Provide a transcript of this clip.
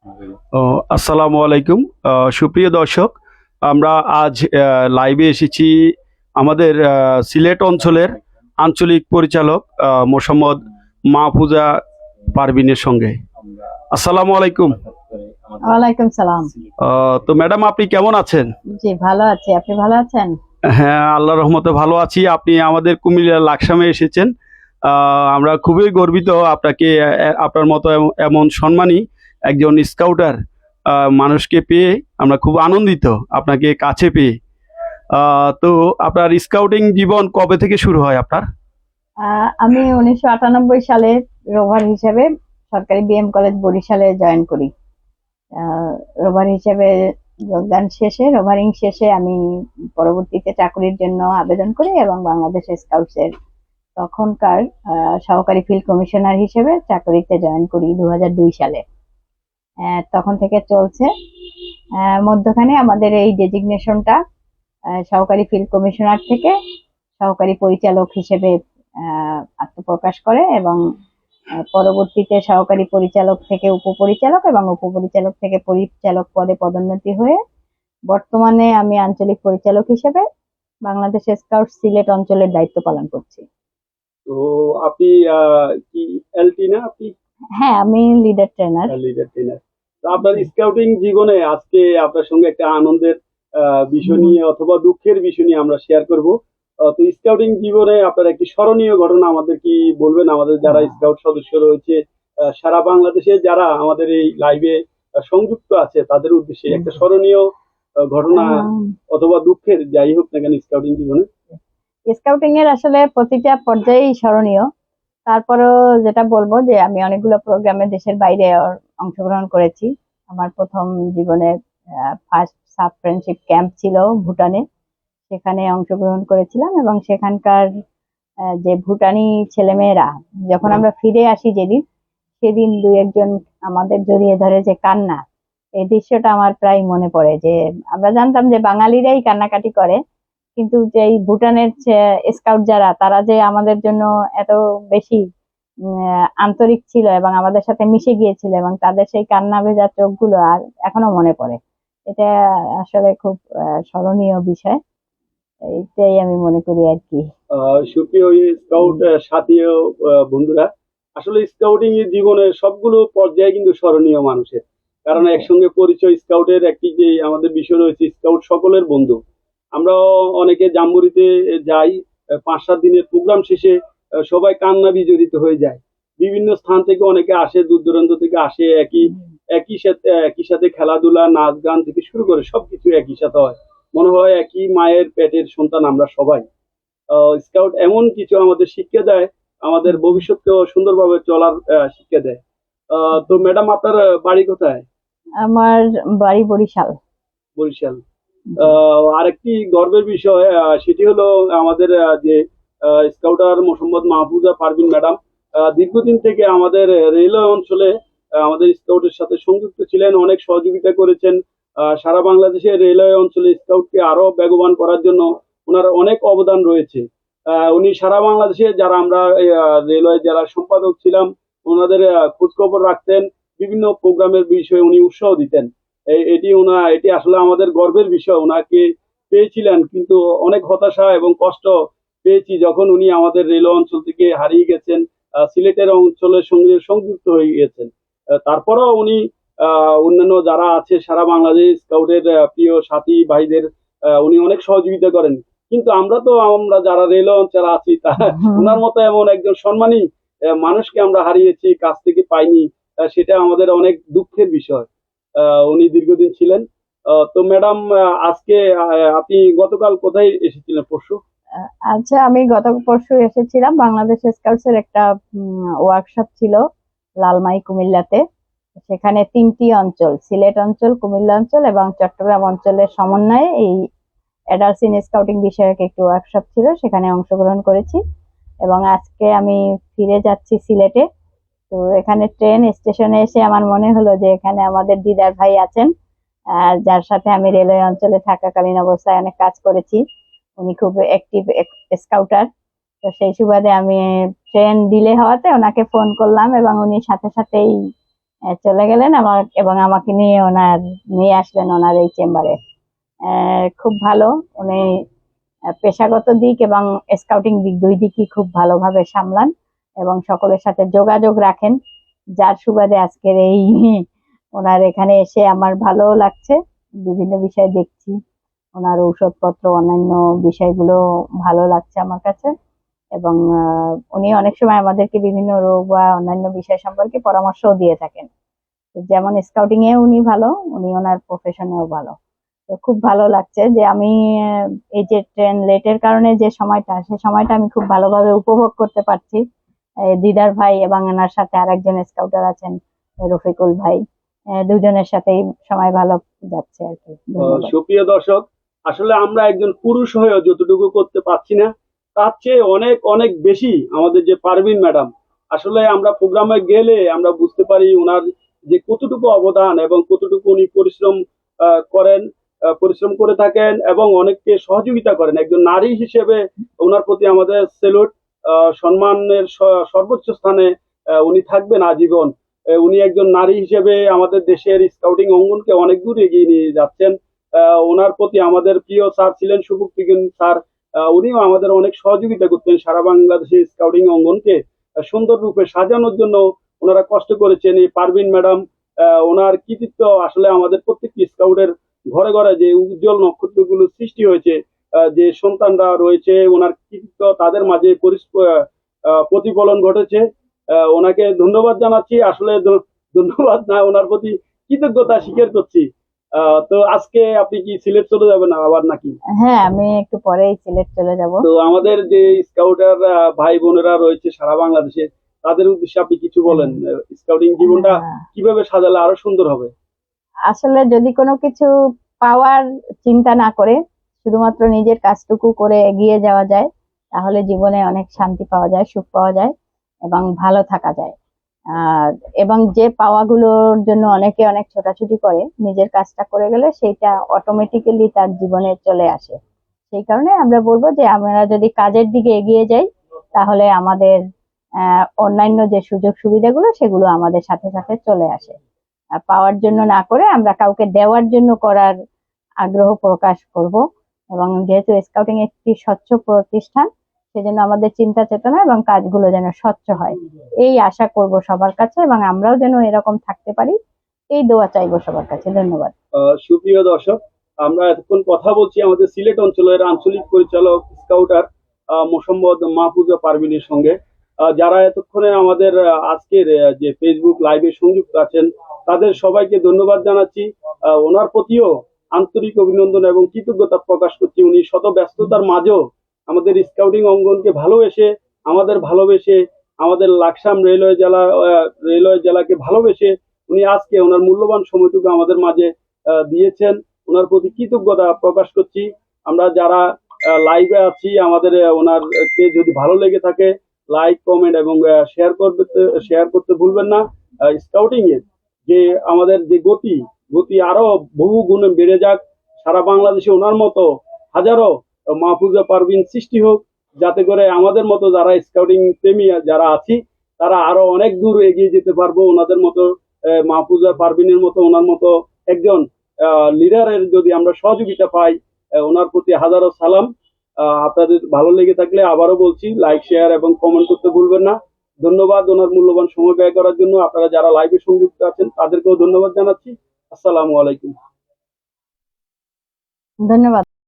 ও, আসসালামু আলাইকুম। সুপ্রিয় দর্শক, আমরা আজ লাইভে এসেছি আমাদের সিলেট অঞ্চলের আঞ্চলিক পরিচালক মোসাম্মদ মাহফুজা পারভিনের সঙ্গে। আসসালামু আলাইকুম। ওয়ালাইকুম সালাম। তো ম্যাডাম, আপনি কেমন আছেন? জি, ভালো আছি। আপনি ভালো আছেন? হ্যাঁ, আল্লাহর রহমতে ভালো আছি। আপনি আমাদের কুমিল্লা লাকসামে এসেছেন। আমরা খুবই গর্বিত আপনাকে আপনার মতো এমন সম্মানী একজন স্কাউটার মানুষকে পেয়ে আমরা খুব আনন্দিত আপনাকে কাছে পেয়ে। তো আপনার স্কাউটিং জীবন কবে থেকে শুরু হয় আপনার? আমি 1998 সালে রোভার হিসেবে সরকারি বিএম কলেজ বরিশালে জয়েন করি। রোভার হিসেবে যোগদান শেষে, রোভারিং শেষে আমি পরবর্তীতে চাকরির জন্য আবেদন করি এবং বাংলাদেশ স্কাউটসের তখনকার সহকারী ফিল্ড কমিশনার হিসেবে চাকরিতে জয়েন করি 2002 সালে। তখন থেকে চলছে। মধ্যখানে আমাদের এই ডেজিগনেশনটা সহকারী ফিল্ড কমিশনার থেকে সহকারী পরিচালক হিসেবে আত্মপ্রকাশ করে এবং পরবর্তীতে সহকারী পরিচালক থেকে উপপরিচালক এবং উপপরিচালক থেকে পরিচালক পদে পদোন্নতি হয়ে বর্তমানে আমি আঞ্চলিক পরিচালক হিসেবে বাংলাদেশ স্কাউট সিলেট অঞ্চলের দায়িত্ব পালন করছি। তো আপনি কি এলটি না? আপনি হ্যাঁ, আমি লিডার ট্রেনার। Leader trainer. তো আপনার স্কাউটিং জীবনে আজকে আপনার সঙ্গে একটা আনন্দের বিষয় নিয়ে অথবা দুঃখের বিষয় নিয়ে আমরা শেয়ার করব। তো স্কাউটিং জীবনে আপনার একটি স্মরণীয় ঘটনা আমাদের কি বলবেন? আমাদের যারা স্কাউট সদস্য রয়েছে সারা বাংলাদেশে যারা আমাদের এই লাইভে সংযুক্ত আছে তাদের উদ্দেশ্যে একটা স্মরণীয় ঘটনা অথবা দুঃখের, যাই হোক না কেন, স্কাউটিং জীবনে। স্কাউটিং এর আসলে প্রতিটা পর্যায়েই স্মরণীয়। তারপরেও যেটা বলবো যে আমি অনেকগুলো প্রোগ্রামে দেশের বাইরে অংশগ্রহণ করেছি। আমার প্রথম জীবনে ফার্স্ট সাব ফ্রেন্ডশিপ ক্যাম্প ছিল ভুটানে, সেখানে অংশগ্রহণ করেছিলাম এবং সেখানকার যে ভুটানি ছেলেমেয়েরা যখন আমরা ফিরে আসি যেদিন, সেদিন দু একজন আমাদের জড়িয়ে ধরে যে কান্না, এই দৃশ্যটা আমার প্রায় মনে পড়ে। যে আমরা জানতাম যে বাঙালিরাই কান্নাকাটি করে, কিন্তু যে এই ভুটানের স্কাউট যারা, তারা যে আমাদের জন্য এত বেশি আন্তরিক ছিল এবং আমাদের সাথে মিশে গিয়েছিল এবং তাদের সেই কান্না ভেজা চোখগুলো আর এখনো মনে পড়ে। এটা আসলে খুব স্মরণীয় বিষয়। এইটাই আমি মনে করি আর কি। সুপ্রিয় স্কাউট সাথী ও বন্ধুরা, আসলে স্কাউটিং এর জীবনের সবগুলো পর্যায়ে কিন্তু স্মরণীয় মানুষের, কারণ একসঙ্গে পরিচয়। স্কাউটের একটি যে আমাদের বিষয় রয়েছে, স্কাউট সকলের বন্ধু। আমরা অনেকে জাম্বুরিতে যাই, 5-7 দিনের প্রোগ্রাম শেষে সবাই কান্না বিজড়িত হয়ে যায়। বিভিন্ন স্থান থেকে অনেকে আসে, দূর দূরান্ত থেকে আসে, একই সাথে খেলাধুলা, নাচ গান থেকে শুরু করে সবকিছু একই সাথে হয়। মনে হয় একই মায়ের পেটের সন্তান আমরা সবাই। স্কাউট এমন কিছু আমাদের শিক্ষা দেয়, আমাদের ভবিষ্যৎকেও সুন্দরভাবে চলার শিক্ষা দেয়। তো ম্যাডাম, আপনার বাড়ি কোথায়? আমার বাড়ি বরিশাল। বরিশাল। আরেকটি গর্বের বিষয় সেটি হলো আমাদের যে স্কাউটার মোসাম্মদ মাহফুজা পারভিন ম্যাডাম দীর্ঘদিন থেকে আমাদের রেলওয়ে অঞ্চলে আমাদের স্কাউটের সাথে সংযুক্ত ছিলেন, অনেক সহযোগিতা করেছেন। সারা বাংলাদেশে রেলওয়ে অঞ্চলে স্কাউটকে আরো বেগবান করার জন্য ওনার অনেক অবদান রয়েছে। উনি সারা বাংলাদেশে যারা আমরা রেলওয়ে যারা সম্পাদক ছিলাম, ওনাদের খোঁজ খবর রাখতেন, বিভিন্ন প্রোগ্রামের বিষয়ে উনি উৎসাহ দিতেন। এটি আসলে আমাদের গর্বের বিষয়। ওনাকে পেয়েছিলেন, কিন্তু অনেক হতাশা এবং কষ্ট পেয়েছি যখন উনি আমাদের রেল অঞ্চল থেকে হারিয়ে গেছেন, সিলেটের অঞ্চলের সঙ্গে সংযুক্ত হয়ে গেছেন। তারপরেও উনি অন্যান্য যারা আছে সারা বাংলাদেশ স্কাউটের প্রিয় সাথী ভাইদের উনি অনেক সহযোগিতা করেন। কিন্তু আমরা যারা রেল অঞ্চলে আছি ওনার মতো এমন একজন সম্মানী মানুষকে আমরা হারিয়েছি, কাছ থেকে পাইনি। সেটা আমাদের অনেক দুঃখের বিষয়। উনি দীর্ঘদিন ছিলেন। তো ম্যাডাম, আজকে আপনি গতকাল কোথায় এসেছিলেন? পরশু? আচ্ছা, আমি গত পরশু এসেছিলাম। বাংলাদেশ স্কাউটস এর একটা ওয়ার্কশপ ছিল লালমাই কুমিল্লাতে। সেখানে 3টি অঞ্চল, সিলেট অঞ্চল, কুমিল্লা অঞ্চল এবং চট্টগ্রাম অঞ্চলের সমন্বয়ে এই অ্যাডাল্টস ইন স্কাউটিং বিষয়ক একটি ওয়ার্কশপ ছিল, সেখানে অংশগ্রহণ করেছি এবং আজকে আমি ফিরে যাচ্ছি সিলেটে। তো এখানে ট্রেন স্টেশনে এসে আমার মনে হলো যে এখানে আমাদের দিদার ভাই আছেন, যার সাথে আমি রেলওয়ে অঞ্চলে থাকাকালীন অবস্থায় অনেক কাজ করেছি। উনি খুব অ্যাক্টিভ স্কাউটার। তো সেই সুবাদে আমি ট্রেন ডিলে হওয়াতে ওনাকে ফোন করলাম এবং উনি সাথে সাথেই চলে গেলেন এবং আমাকে নিয়ে আসলেন ওনার এই চেম্বারে। খুব ভালো, উনি পেশাগত দিক এবং স্কাউটিং দিক দুই দিকই খুব ভালোভাবে সামলান এবং সকলের সাথে যোগাযোগ রাখেন, যার সুবাদে আজকের এই ওনার এখানে এসে আমার ভালো লাগছে। বিভিন্ন বিষয় দেখছি, ওনার ঔষধপত্র অন্যান্য বিষয়গুলো ভালো লাগছে আমার কাছে। এবং উনি অনেক সময় আমাদেরকে বিভিন্ন রোগ বা অন্যান্য বিষয় সম্পর্কে পরামর্শও দিয়ে থাকেন। যেমন স্কাউটিং এ উনি ভালো, উনি ওনার প্রফেশনেও ভালো। তো খুব ভালো লাগছে যে আমি এই যে ট্রেন লেটের কারণে যে সময়টা, সে সময়টা আমি খুব ভালোভাবে উপভোগ করতে পারছি। দিদার ভাই এবং এনার সাথে আরেকজন স্কাউটার আছেন রফিকুল ভাই, দুজনের সাথেই সময় ভালো যাচ্ছে আর কি। ধন্যবাদ। সুপ্রিয় দর্শক, আসলে আমরা একজন পুরুষ হয়েও যতটুকু করতে পারছি না, তার চেয়ে অনেক অনেক বেশি আমাদের যে পারভিন ম্যাডাম, আসলে আমরা প্রোগ্রামে গেলে আমরা বুঝতে পারি ওনার যে কতটুকু অবদান এবং কতটুকু উনি করেন, পরিশ্রম করে থাকেন এবং অনেককে সহযোগিতা করেন। একজন নারী হিসেবে ওনার প্রতি আমাদের সেলুট, সম্মানের সর্বোচ্চ স্থানে উনি থাকবেন আজীবন। উনি একজন নারী হিসেবে আমাদের দেশের স্কাউটিং অঙ্গনকে অনেক দূর এগিয়ে নিয়ে যাচ্ছেন। ওনার প্রতি আমাদের প্রিয় স্যার ছিলেন সুকুপ্তিগিন স্যার। উনিও আমাদের অনেক সহযোগিতা করতেন সারা বাংলাদেশে স্কাউটিং অঙ্গনকে সুন্দর রূপে সাজানোর জন্য ওনারা কষ্ট করেছেন। এই পারভিন ম্যাডাম, ওনার কৃতিত্ব আসলে আমাদের প্রত্যেকটি স্কাউটের ঘরে ঘরে যে উজ্জ্বল নক্ষত্রগুলো সৃষ্টি হয়েছে, যে সন্তানরা রয়েছে, ওনার কৃতিত্ব তাদের মাঝে প্রতিফলন ঘটেছে। ওনাকে ধন্যবাদ জানাচ্ছি। আসলে ধন্যবাদ না, ওনার প্রতি কৃতজ্ঞতা স্বীকার করছি। তো আজকে আপনি কি সিলেট চলে যাবেন আবার নাকি? হ্যাঁ, আমি একটু পরেই সিলেট চলে যাব। তো আমাদের যে স্কাউটার ভাই বোনেরা রয়েছে সারা বাংলাদেশে, তাদের উদ্দেশ্যে আপনি কিছু বলেন, স্কাউটিং জীবনটা কিভাবে সাজালে আরো সুন্দর হবে? আসলে যদি কোনো কিছু পাওয়ার চিন্তা না করে শুধুমাত্র নিজের কাজটুকু করে এগিয়ে যাওয়া যায়, তাহলে জীবনে অনেক শান্তি পাওয়া যায়, সুখ পাওয়া যায় এবং ভালো থাকা যায়। আর এবং যে পাওয়াগুলোর জন্য অনেকে অনেক ছোটাছুটি করে, নিজের কাজটা করে গেলে সেইটা অটোমেটিক্যালি তার জীবনে চলে আসে। সেই কারণে আমরা বলবো যে আমরা যদি কাজের দিকে এগিয়ে যাই, তাহলে আমাদের অন্যান্য যে সুযোগ সুবিধাগুলো সেগুলো আমাদের সাথে সাথে চলে আসে। পাওয়ার জন্য না করে আমরা কাউকে দেওয়ার জন্য করার আগ্রহ প্রকাশ করব। এবং যেহেতু স্কাউটিং একটি স্বচ্ছ প্রতিষ্ঠান, সেজন্য আমাদের চিন্তা চেতনা এবং কাজগুলো যেন স্বচ্ছ হয়, এই আশা করব সবার কাছে, এবং আমরাও যেন এরকম থাকতে পারি, এই দোয়া চাইবো সবার কাছে। ধন্যবাদ। সুপ্রিয় দর্শক, আমরা এতক্ষণ কথা বলছি আমাদের সিলেট অঞ্চলের আঞ্চলিক পরিচালক স্কাউটার মোহাম্মদ মাহফুজা পারভিনের সঙ্গে। যারা এতক্ষণে আমাদের আজকের যে ফেসবুক লাইভে সংযুক্ত আছেন, তাদের সবাইকে ধন্যবাদ জানাচ্ছি। ওনার প্রতিও আন্তরিক অভিনন্দন এবং কৃতজ্ঞতা প্রকাশ করছি। উনি শত ব্যস্ততার মাঝেও আমাদের স্কাউটিং অঙ্গনকে ভালোবেসে আমাদের লাকসাম রেলওয়ে জেলাকে ভালোবেসে উনি আজকে ওনার মূল্যবান সময়টুকু আমাদের মাঝে দিয়েছেন। ওনার প্রতি কৃতজ্ঞতা প্রকাশ করছি। আমরা যারা লাইভে আছি, আমাদের ওনারকে যদি ভালো লেগে থাকে, লাইক, কমেন্ট এবং শেয়ার করতে ভুলবেন না। স্কাউটিং এর যে আমাদের যে গতি আরো বহু গুণে বেড়ে যাক। সারা বাংলাদেশে ওনার মতো হাজারো মাহফুজা পারভিন সৃষ্টি হোক, যাতে করে আমাদের মতো যারা স্কাউটিং প্রেমী যারা আছি, তারা আরো অনেক দূর এগিয়ে যেতে পারবো। ওনাদের মতো মাহফুজা পারভিনের মতো ওনার মতো একজন লিডারের যদি আমরা সহযোগিতা পাই, ওনার প্রতি হাজারো সালাম। আপনাদের ভালো লেগে থাকলে আবারও বলছি, লাইক, শেয়ার এবং কমেন্ট করতে ভুলবেন না। ধন্যবাদ ওনার মূল্যবান সময় ব্যয় করার জন্য। আপনারা যারা লাইভে সংযুক্ত আছেন তাদেরকেও ধন্যবাদ জানাচ্ছি। আসসালামু আলাইকুম। ধন্যবাদ।